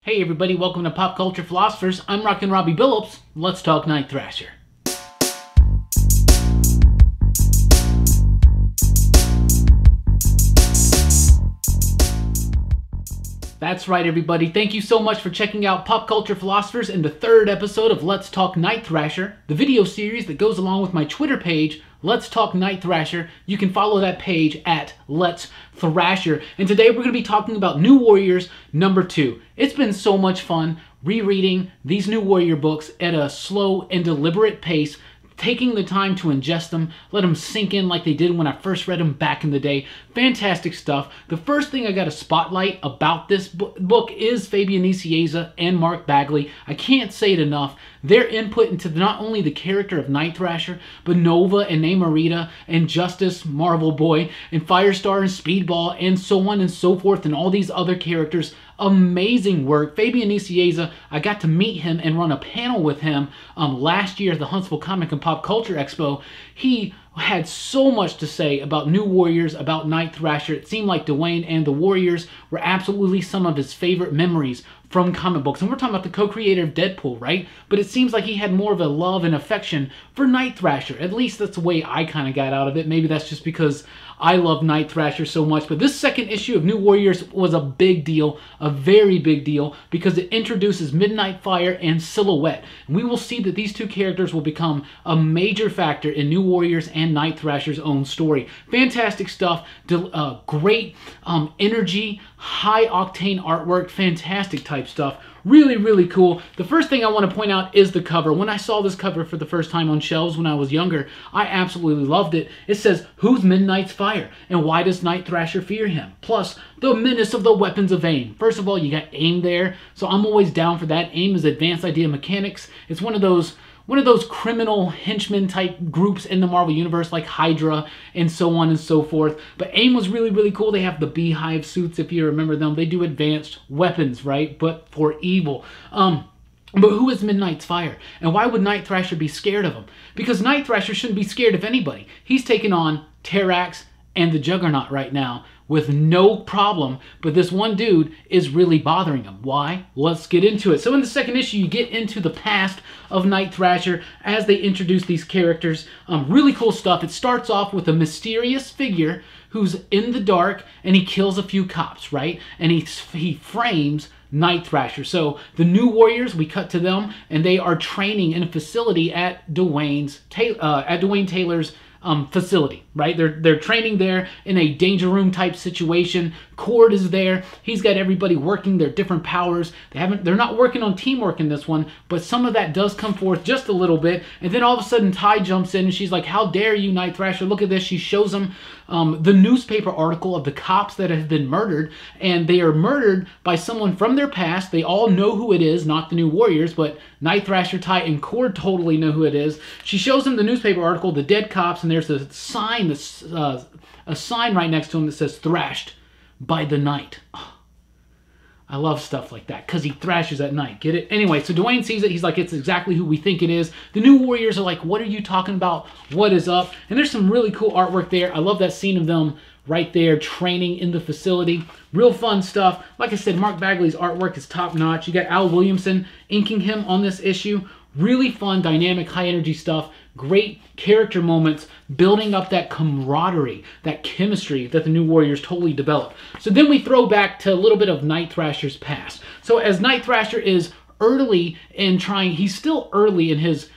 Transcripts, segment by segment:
Hey everybody, welcome to Pop Culture Philosophers. I'm Rockin' Robbie Billups. Let's talk Night Thrasher. That's right everybody, thank you so much for checking out Pop Culture Philosophers in the third episode of Let's Talk Night Thrasher, the video series that goes along with my Twitter page, Let's Talk Night Thrasher. You can follow that page at Let's Thrasher. And today we're going to be talking about New Warriors number 2. It's been so much fun rereading these New Warrior books at a slow and deliberate pace, taking the time to ingest them, let them sink in like they did when I first read them back in the day. Fantastic stuff. The first thing I got to spotlight about this book is Fabian Nicieza and Mark Bagley. I can't say it enough. Their input into not only the character of Night Thrasher, but Nova and Namorita and Justice, Marvel Boy, and Firestar and Speedball, and so on and so forth, and all these other characters. Amazing work. Fabian Nicieza, I got to meet him and run a panel with him last year at the Huntsville Comic and Pop Culture Expo. He had so much to say about New Warriors, about Night Thrasher. It seemed like Dwayne and the Warriors were absolutely some of his favorite memories from comic books. And we're talking about the co-creator of Deadpool, right? But it seems like he had more of a love and affection for Night Thrasher. At least that's the way I kind of got out of it. Maybe that's just because I love Night Thrasher so much. But this second issue of New Warriors was a big deal, a very big deal, because it introduces Midnight Fire and Silhouette. And we will see that these two characters will become a major factor in New Warriors and Night Thrasher's own story. Fantastic stuff, great energy, high-octane artwork, fantastic type stuff. Really, really cool. The first thing I want to point out is the cover. When I saw this cover for the first time on shelves when I was younger, I absolutely loved it. It says, "Who's Midnight's Fire? And why does Night Thrasher fear him? Plus, the menace of the weapons of AIM." First of all, you got AIM there, so I'm always down for that. AIM is Advanced Idea Mechanics. It's one of those criminal henchmen type groups in the Marvel Universe like Hydra and so on and so forth. But AIM was really, really cool. They have the beehive suits, if you remember them. They do advanced weapons, right? But for evil. But who is Midnight's Fire? And why would Night Thrasher be scared of him? Because Night Thrasher shouldn't be scared of anybody. He's taken on Terrax and the Juggernaut right now with no problem, but this one dude is really bothering him. Why? Let's get into it. So in the second issue, you get into the past of Night Thrasher as they introduce these characters. Really cool stuff. It starts off with a mysterious figure who's in the dark, and he kills a few cops, right? And he frames Night Thrasher. So the New Warriors, we cut to them, and they are training in a facility at Dwayne Taylor's facility, right? They're training there in a danger room type situation. Cord is there. He's got everybody working their different powers. They're not working on teamwork in this one, but some of that does come forth just a little bit. And then all of a sudden Ty jumps in and she's like, "How dare you, Night Thrasher? Look at this." She shows him the newspaper article of the cops that have been murdered, and they are murdered by someone from their past. They all know who it is, not the New Warriors, but Night Thrasher, Ty, and Cord totally know who it is. She shows him the newspaper article, the dead cops, and there's a sign right next to him that says "Thrashed by the Night." Oh, I love stuff like that because he thrashes at night. Get it? Anyway, so Dwayne sees it. He's like, "It's exactly who we think it is." The New Warriors are like, "What are you talking about? What is up?" And there's some really cool artwork there. I love that scene of them right there training in the facility. Real fun stuff. Like I said, Mark Bagley's artwork is top notch. You got Al Williamson inking him on this issue. Really fun, dynamic, high energy stuff. Great character moments, building up that camaraderie, that chemistry that the New Warriors totally developed. So then we throw back to a little bit of Night Thrasher's past. So as Night Thrasher is early in he's still early in his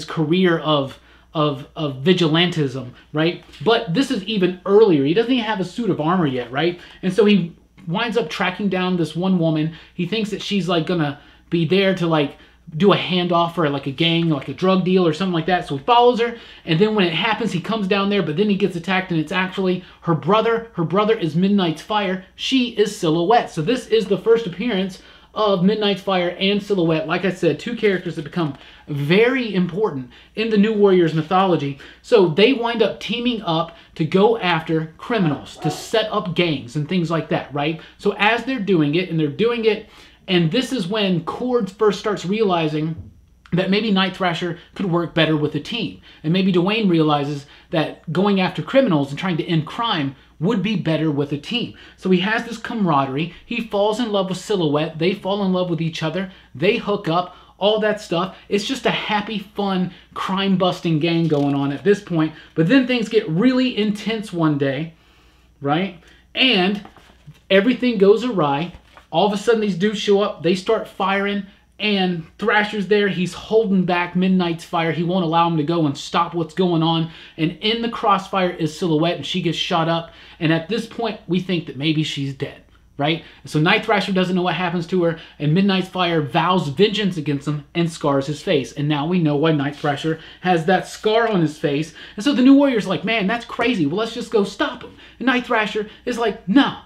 career of vigilantism, right? But this is even earlier. He doesn't even have a suit of armor yet, right? And so he winds up tracking down this one woman. He thinks that she's like gonna be there to like do a handoff for like a gang, like a drug deal or something like that. So he follows her, and then when it happens, he comes down there, but then he gets attacked, and it's actually her brother. Her brother is Midnight's Fire. She is Silhouette. So this is the first appearance of Midnight's Fire and Silhouette. Like I said, two characters that become very important in the New Warriors mythology. So they wind up teaming up to go after criminals, to set up gangs and things like that, right? So as they're doing it, and this is when Cord first starts realizing that maybe Night Thrasher could work better with a team. And maybe Dwayne realizes that going after criminals and trying to end crime would be better with a team. So he has this camaraderie. He falls in love with Silhouette. They fall in love with each other. They hook up. All that stuff. It's just a happy, fun, crime-busting gang going on at this point. But then things get really intense one day, right? And everything goes awry. All of a sudden, these dudes show up. They start firing. And Thrasher's there. He's holding back Midnight's fire. He won't allow him to go and stop what's going on. And in the crossfire is Silhouette, and she gets shot up. And at this point, we think that maybe she's dead. Right? So Night Thrasher doesn't know what happens to her, and Midnight's fire vows vengeance against him and scars his face. And now we know why Night Thrasher has that scar on his face. And so the New Warrior's like, man, that's crazy. Well, let's just go stop him. And Night Thrasher is like, no,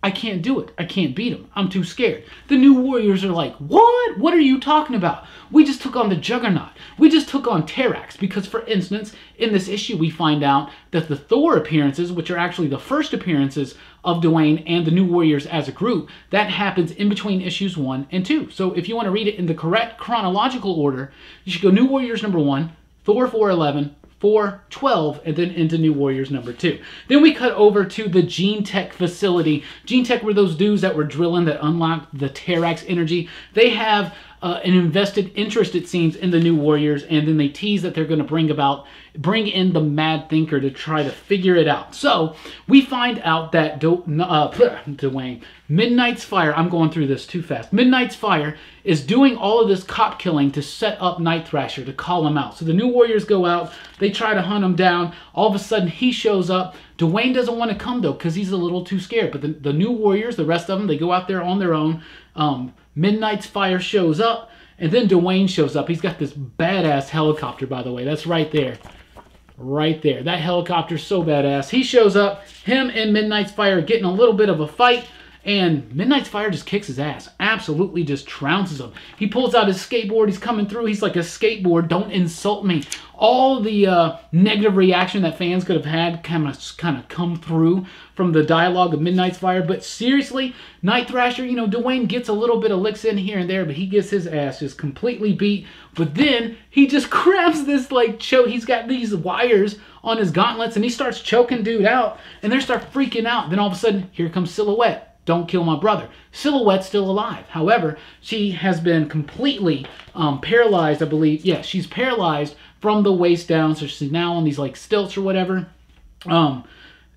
I can't do it. I can't beat him. I'm too scared. The New Warriors are like, what? What are you talking about? We just took on the Juggernaut. We just took on Terrax. Because, for instance, in this issue, we find out that the Thor appearances, which are actually the first appearances of Dwayne and the New Warriors as a group, that happens in between issues 1 and 2. So if you want to read it in the correct chronological order, you should go New Warriors number 1, Thor 411, 412, and then into New Warriors number 2. Then we cut over to the Gene Tech facility. Gene Tech were those dudes that were drilling that unlocked the Terrax energy. They have an invested interest, it seems, in the New Warriors, and then they tease that they're going to bring in the Mad Thinker to try to figure it out. So we find out that Dwayne, Midnight's Fire, I'm going through this too fast. Midnight's Fire is doing all of this cop killing to set up Night Thrasher, to call him out. So the New Warriors go out, they try to hunt him down. All of a sudden he shows up. Dwayne doesn't want to come though because he's a little too scared. But the New Warriors, the rest of them, they go out there on their own. Midnight's Fire shows up, and then Dwayne shows up. He's got this badass helicopter, by the way. That's right there. Right there. That helicopter's so badass. He shows up. Him and Midnight's Fire getting a little bit of a fight, and Midnight's Fire just kicks his ass. Absolutely just trounces him. He pulls out his skateboard. He's coming through. He's like a skateboard. Don't insult me. All the negative reaction that fans could have had kind of come through from the dialogue of Midnight's Fire. But seriously, Night Thrasher, you know, Dwayne gets a little bit of licks in here and there, but he gets his ass just completely beat. But then he just grabs this, like, choke. He's got these wires on his gauntlets, and he starts choking dude out, and they start freaking out. Then all of a sudden, here comes Silhouette. Don't kill my brother. Silhouette's still alive. However, she has been completely paralyzed, I believe. Yeah, she's paralyzed from the waist down, so she's now on these like stilts or whatever. And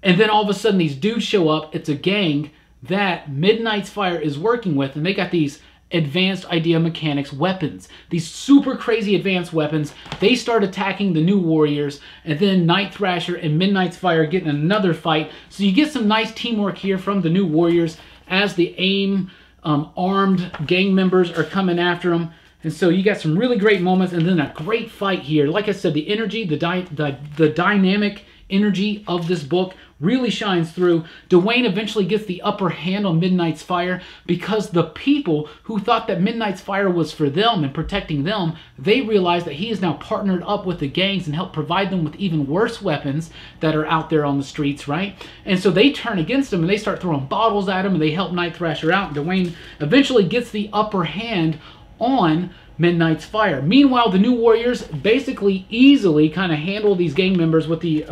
then all of a sudden these dudes show up. It's a gang that Midnight's Fire is working with, and they got these advanced idea mechanics weapons. These super crazy advanced weapons. They start attacking the New Warriors, and then Night Thrasher and Midnight's Fire get in another fight. So you get some nice teamwork here from the New Warriors as the AIM armed gang members are coming after them. And so you got some really great moments, and then a great fight here. Like I said, the energy, the dynamic energy of this book really shines through. Dwayne eventually gets the upper hand on Midnight's Fire because the people who thought that Midnight's Fire was for them and protecting them, they realize that he is now partnered up with the gangs and help provide them with even worse weapons that are out there on the streets, right? And so they turn against him and they start throwing bottles at him, and they help Night Thrasher out. And Dwayne eventually gets the upper hand on Midnight's Fire. Meanwhile, the New Warriors basically easily kind of handle these gang members with the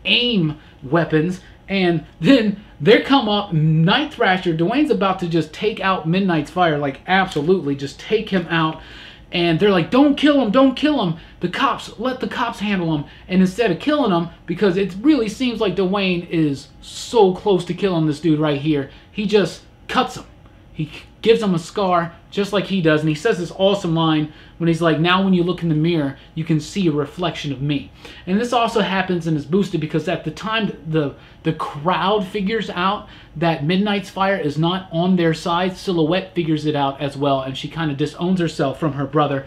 AIM weapons, and then there come up Night Thrasher. Dwayne's about to just take out Midnight's Fire, like absolutely just take him out, and they're like, don't kill him, don't kill him. The cops, let the cops handle him. And instead of killing him, because it really seems like Dwayne is so close to killing this dude right here, he just cuts him. He gives him a scar just like he does, and he says this awesome line when he's like, now when you look in the mirror, you can see a reflection of me. And this also happens and is boosted because at the time the crowd figures out that Midnight's Fire is not on their side, Silhouette figures it out as well, and she kind of disowns herself from her brother.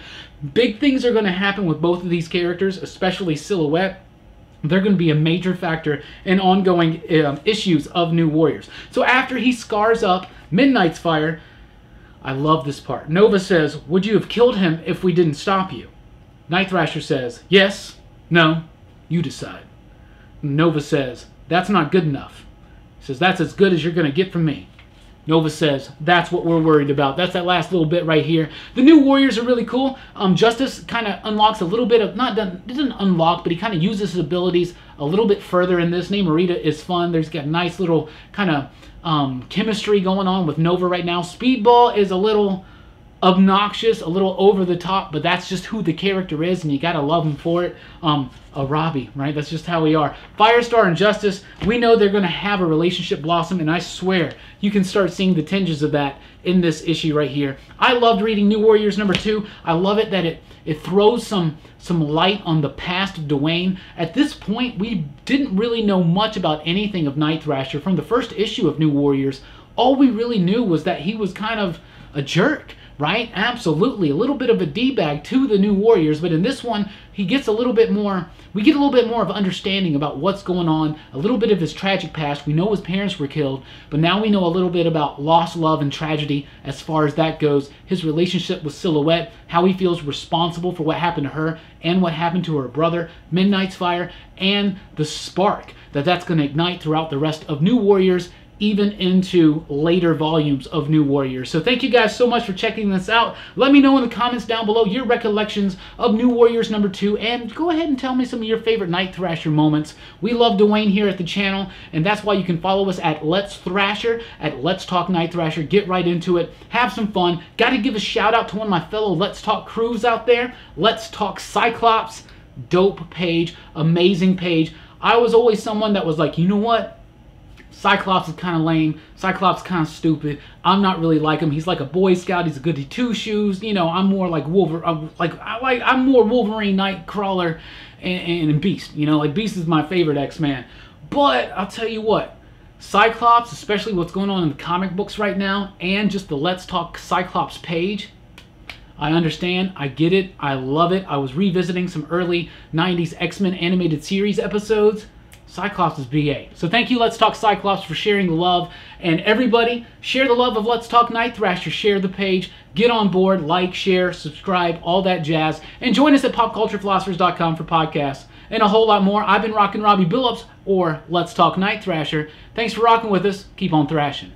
Big things are going to happen with both of these characters, especially Silhouette. They're going to be a major factor in ongoing issues of New Warriors. So after he scars up Midnight's Fire, I love this part. Nova says, would you have killed him if we didn't stop you? Night Thrasher says, yes, no, you decide. Nova says, that's not good enough. He says, that's as good as you're going to get from me. Nova says, that's what we're worried about. That's that last little bit right here. The new Warriors are really cool. Justice kind of unlocks a little bit of, doesn't unlock, but he kind of uses his abilities a little bit further in this. Namorita is fun. There's got nice little kind of chemistry going on with Nova right now. Speedball is a little obnoxious, a little over the top, but that's just who the character is, and you gotta love him for it. A Robbie, right? That's just how we are. Firestar and Justice, we know they're gonna have a relationship blossom, and I swear you can start seeing the tinges of that in this issue right here. I loved reading New Warriors #2. I love it that it throws some light on the past of Dwayne. At this point, we didn't really know much about anything of Night Thrasher. From the first issue of New Warriors, all we really knew was that he was kind of a jerk. Right? Absolutely. A little bit of a D-bag to the New Warriors, but in this one, he gets a little bit more, we get a little bit more of understanding about what's going on, a little bit of his tragic past. We know his parents were killed, but now we know a little bit about lost love and tragedy as far as that goes. His relationship with Silhouette, how he feels responsible for what happened to her and what happened to her brother, Midnight's Fire, and the spark that's going to ignite throughout the rest of New Warriors, even into later volumes of New Warriors. So thank you guys so much for checking this out. Let me know in the comments down below your recollections of New Warriors #2, and go ahead and tell me some of your favorite Night Thrasher moments. We love Dwayne here at the channel, and that's why you can follow us at Let's Thrasher, at Let's Talk Night Thrasher. Get right into it. Have some fun. Got to give a shout out to one of my fellow Let's Talk crews out there. Let's Talk Cyclops. Dope page. Amazing page. I was always someone that was like, you know what? Cyclops is kind of lame. Cyclops is kind of stupid. I'm not really like him. He's like a Boy Scout. He's a goody two-shoes. You know, I'm more like Wolverine. I'm more Wolverine, Nightcrawler, and Beast. You know, like Beast is my favorite X-Man. But I'll tell you what, Cyclops, especially what's going on in the comic books right now, and just the Let's Talk Cyclops page, I understand. I get it. I love it. I was revisiting some early 90s X-Men animated series episodes. Cyclops is BA. So thank you, Let's Talk Cyclops, for sharing the love. And everybody, share the love of Let's Talk Night Thrasher. Share the page. Get on board. Like, share, subscribe, all that jazz. And join us at popculturephilosophers.com for podcasts and a whole lot more. I've been Rockin' Robbie Billups, or Let's Talk Night Thrasher. Thanks for rocking with us. Keep on thrashing.